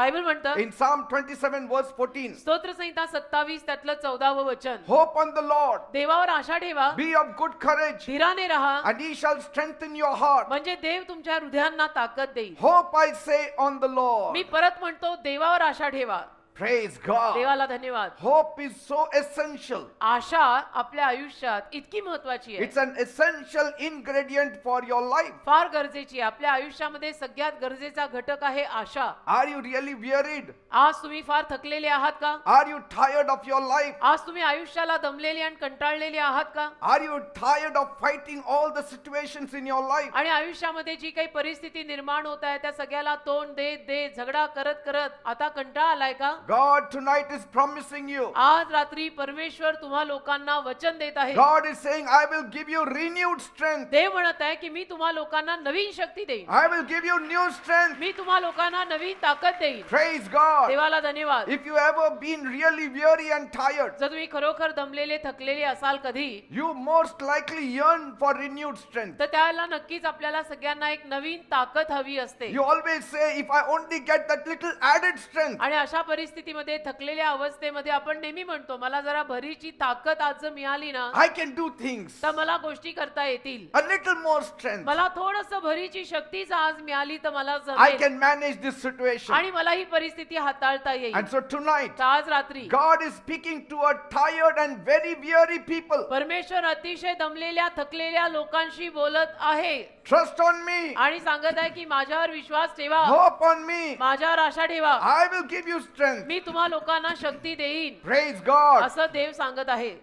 Bible म्हणतं in Psalm 27 verse 14, स्तोत्र संहिता 27 त्यातलं 14वं वचन, hope on the Lord, देवावर आशा ठेवा, be of good courage, धीराने राहा, and he shall strengthen your heart. म्हणजे देव तुमच्या हृदयांना ताकद देईल. Hope, I say, on the Lord. मी परत म्हणतो, देवावर आशा ठेवा. Praise God. देवाला धन्यवाद. Hope is so essential. आशा आपल्या आयुष्यात इतकी महत्वाची आहे. It's an essential ingredient for your life. फार गरजेची आहे. आपल्या आयुष्यामध्ये सगळ्यात गरजेचा घटक आहे आशा. Are you really wearied? आज तुम्ही फार थकलेले आहात का? Are you tired of your life? आज तुम्ही आयुष्याला दमलेले आणि कंटाळलेले आहात का? Are you tired of fighting all the situations in your life? आणि आयुष्यामध्ये जी काही परिस्थिती निर्माण होत आहे त्या सगळ्याला तोंड देत देत झगडा करत करत आता कंटाळा आलाय का? God tonight is promising you. आज रात्री परमेश्वर तुम्हा लोकांना वचन देत आहे. God is saying, I will give you renewed strength. देव म्हणत आहे की मी तुम्हा लोकांना नवीन शक्ती देईन. I will give you new strength. मी तुम्हा लोकांना नवीन ताकद देईन. Praise God. देवाला धन्यवाद. If you ever been really weary and tired, जर तुम्ही खरोखर दमलेले थकलेले असाल कधी, you most likely yearn for renewed strength. तर त्याला नक्कीच आपल्याला सगळ्यांना एक नवीन ताकद हवी असते. You always say, if I only get that little added strength. आणि अशा परिस्थितीमध्ये थकलेल्या अवस्थेमध्ये आपण नेहमी म्हणतो, मला जरा भरीची ताकद आज जर मिळाली ना I can do things. तर मला गोष्टी करता येतील. A little more strength. मला थोडंसं भरीची शक्ती जर आज मिळाली तर मला I जमेल can manage this situation. आणि मला ही परिस्थिती हाताळता येईल. And so tonight, तर आज रात्री God is speaking to a tired and very weary people. परमेश्वर अतिशय दमलेल्या थकलेल्या लोकांशी बोलत आहे Trust on me. आणि सांगत आहे की माझ्यावर विश्वास ठेवा, Hope on me. माझ्यावर आशा ठेवा, I will give you strength. मी तुम्हा लोकांना शक्ती देईन, Praise God. असं देव सांगत आहे.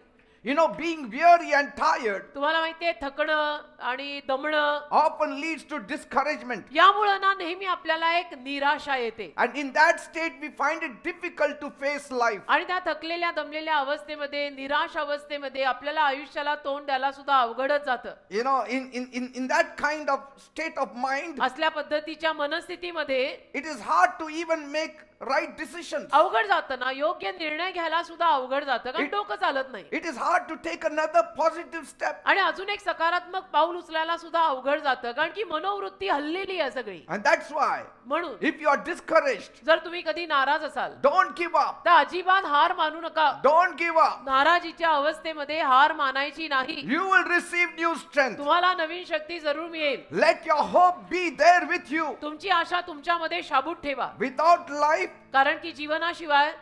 You know, being weary and tired तुम्हाला माहितीये थकणं आणि दमणं often leads to discouragement. यामुळे ना नेहमी आपल्याला एक निराशा येते And in that state, we find it difficult to face life. आणि त्या थकलेल्या दमलेल्या अवस्थेमध्ये, निराश अवस्थेमध्ये आपल्याला आयुष्याला तोंड द्यायला सुद्धा अवघडच जातं. You know, in that kind of state of mind, असल्या पद्धतीच्या मनस्थितीमध्ये it is hard to even make right decisions. अवघड जातं ना, योग्य निर्णय घ्यायला सुद्धा अवघड जातं, कारण डोकं चालत नाही. It is hard to take another positive step. आणि अजून एक सकारात्मक पाऊल उचलायला सुद्धा अवघड जातं, कारण की मनोवृत्ती हल्लेली आहे सगळी. And that's why, म्हणून if you are discouraged, जर तुम्ही कधी नाराज असाल don't give up. तर अजिबात हार मानू नका. Don't give up. नाराजीच्या अवस्थेमध्ये हार मानायची नाही. You will receive new strength. तुम्हाला नवीन शक्ती जरूर मिळेल. Let your hope be there with you. तुमची आशा तुमच्यामध्ये शाबूत ठेवा, Without life, कारण की जीवनाशिवाय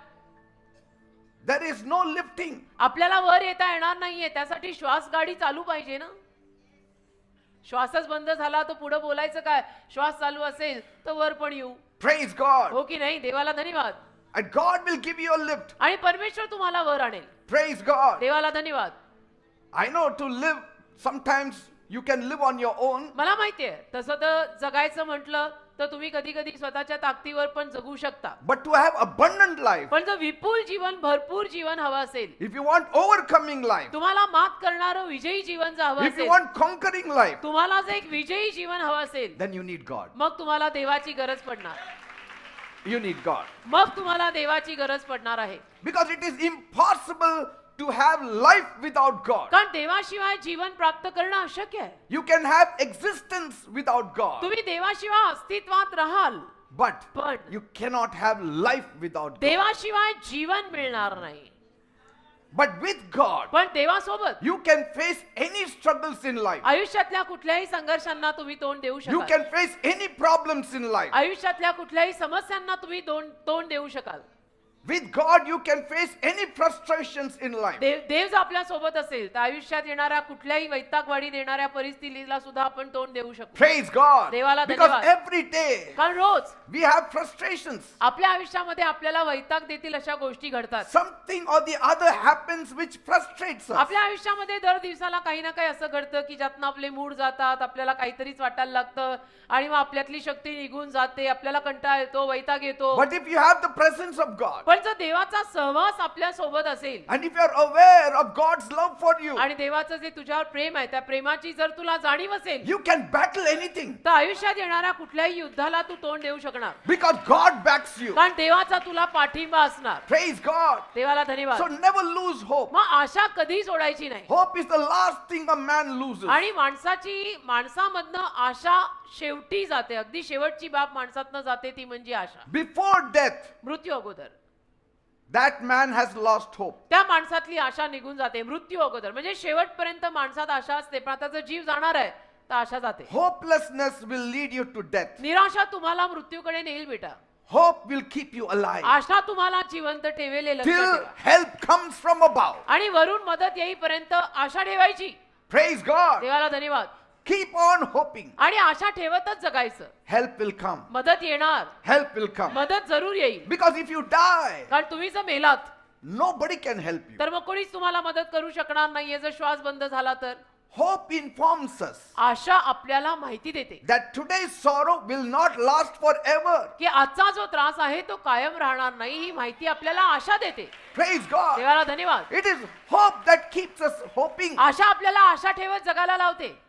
there is no lifting. आपल्याला वर येता येणार नाहीये. त्यासाठी श्वास गाडी चालू पाहिजे ना. श्वासच बंद झाला तर पुढे बोलायचं काय? श्वास चालू असेल तर वर पण येऊ. Praise God. हो की नाही? देवाला धन्यवाद. And God will give you a lift. आणि परमेश्वर तुम्हाला वर आणेल. Praise God. देवाला धन्यवाद. I know to live, sometimes you can live on your own. मला माहितीये तसं तर जगायचं म्हटलं तर तुम्ही कधी कधी स्वतःच्या ताकदीवर पण जगू शकता. But to have abundant life, पण जर विपुल जीवन, भरपूर जीवन हवं असेल, if you want overcoming life, तुम्हाला मात करणारं विजयी जीवन जर हवं if you असेल, want conquering life, तुम्हाला जर एक विजयी जीवन हवं असेल, then you need God. मग तुम्हाला देवाची गरज पडणार. You need God. मग तुम्हाला देवाची गरज पडणार आहे. Because it is impossible to have life without God. कारण देवाशिवाय जीवन प्राप्त करणं अशक्य आहे. You can have existence without God. तुम्ही देवाशिवाय अस्तित्वात राहाल, But पण you cannot have life without God. देवाशिवाय जीवन मिळणार नाही. But with God, पण देवासोबत you can face any struggles in life. आयुष्यातल्या कुठल्याही संघर्षांना तुम्ही तोंड देऊ You शकाल. can face any problems in life. आयुष्यातल्या कुठल्याही समस्यांना तुम्ही तोंड देऊ शकाल. With God, you can face any frustrations in life. देव जर आपल्या सोबत असेल तर आयुष्यात येणाऱ्या कुठल्याही वैतागवाडी देणाऱ्या परिस्थितीला सुद्धा आपण तोंड देऊ शकतो. Praise God. देवाला Because धन्यवाद. every day कारण रोज we have frustrations. आपल्या आयुष्यामध्ये आपल्याला वैताग देतील अशा गोष्टी घडतात. Something or the other happens which frustrates us. आपल्या आयुष्यामध्ये दर दिवसाला काही ना काही असं घडतं की ज्यातनं आपले मूड जातात, आपल्याला काहीतरीच वाटायला लागतं आणि मग आपल्यातली शक्ती निघून जाते, आपल्याला कंटाळा येतो, वैताग येतो. But if you have the presence of God, पण जर देवाचा सहवास आपल्या सोबत असेल and if you are aware of God's love for you, आणि देवाचं जे तुझ्यावर प्रेम आहे त्या प्रेमाची जर तुला जाणीव असेल, you can battle anything. तर आयुष्यात येणाऱ्या कुठल्याही युद्धाला तू तोंड देऊ शकणार. Because God backs you. कारण देवाचा तुला पाठिंबा असणार. Praise God. देवाला धन्यवाद. So never lose hope. मग आशा कधी सोडायची नाही. Hope is the last thing a man loses. आणि माणसामधनं आशा शेवटी जाते, अगदी शेवटची बाब माणसातनं जाते ती म्हणजे आशा. Before death, मृत्यू अगोदर that man has lost hope. त्या माणसातली आशा निघून जाते. मृत्यू अगोदर म्हणजे शेवटपर्यंत माणसात आशा असते, पण आता जर जीव जाणार आहे तर आशा जाते. Hopelessness will lead you to death. निराशा तुम्हाला मृत्यूकडे नेईल बेटा. Hope will keep you alive आशा तुम्हाला जिवंत ठेवेल, हे लक्षात till ठेवा. help comes from above. आणि वरून मदत येईपर्यंत आशा ठेवायची. Praise God. देवाला धन्यवाद. Keep on hoping. आणि आशा ठेवतच जगायचं. Help will come. मदत येणार, Help will come. मदत जरूर येईल. Because if you die, कारण तुम्ही जर मेलात nobody can help you. तर मग कोणीच तुम्हाला मदत करू शकणार नाहीये. जर श्वास बंद झाला तर Hope informs us आशा आपल्याला माहिती देते that today's sorrow will not last forever. की आजचा जो त्रास आहे तो कायम राहणार नाही. ही माहिती आपल्याला आशा देते. Praise God. देवाला धन्यवाद. It is hope that keeps us hoping. आशा आपल्याला आशा ठेवत जगायला लावते.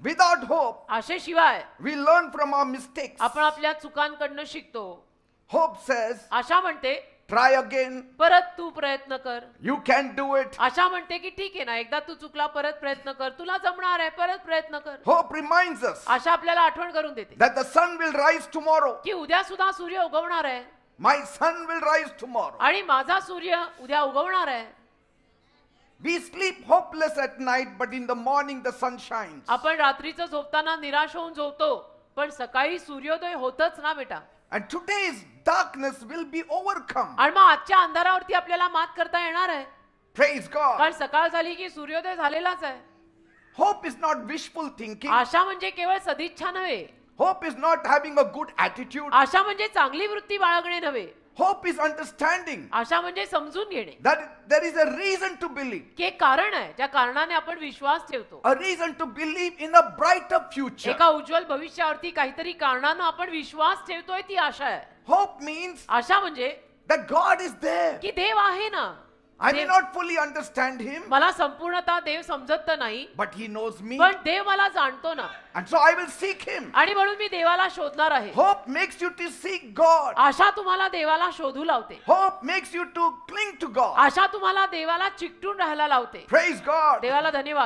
Without hope, आशेशिवाय we learn from our mistakes. आपण आपल्या चुकांकडनं शिकतो. Hope says, आशा म्हणते try again. परत तू प्रयत्न कर. You can do it. आशा म्हणते की ठीक आहे ना, एकदा तू चुकला परत प्रयत्न कर, तुला जमणार आहे, परत प्रयत्न कर. Hope reminds us आशा आपल्याला आठवण करून देते that the sun will rise tomorrow. की उद्या सुद्धा सूर्य उगवणार आहे. My sun will rise tomorrow. आणि माझा सूर्य उद्या उगवणार आहे. We sleep hopeless at night, but in the morning the sun shines. आपण रात्रीचं झोपताना निराश होऊन झोपतो, पण सकाळी सूर्योदय होतच ना बेटा. And today's darkness will be overcome. आणि मग आजच्या अंधारावरती आपल्याला मात करता येणार आहे. Praise God. कारण सकाळ झाली की सूर्योदय झालेलाच आहे. Hope is not wishful thinking. आशा म्हणजे केवळ सदिच्छा नव्हे. Hope is not having a good attitude. आशा म्हणजे चांगली वृत्ती बाळगणे नव्हे. Hope is understanding आशा म्हणजे समजून घेणे that there is a reason to believe. की एक कारण आहे ज्या कारणाने आपण विश्वास ठेवतो. A reason to believe in a brighter future. एका उज्ज्वल भविष्यावरती काहीतरी कारणानं आपण विश्वास ठेवतोय, ती आशा आहे. Hope means आशा म्हणजे that God is there. की देव आहे ना. I may Dev- not fully understand Him, मला संपूर्णतः देव समजत तर नाही, but He knows me. पण देव मला जाणतो ना. And so I will seek Him. आणि म्हणून मी देवाला शोधणार आहे. Hope makes you to seek God. आशा तुम्हाला देवाला शोधू लावते. Hope makes you to cling to God. आशा तुम्हाला देवाला चिकटून राहायला लावते. Praise God. देवाला धन्यवाद.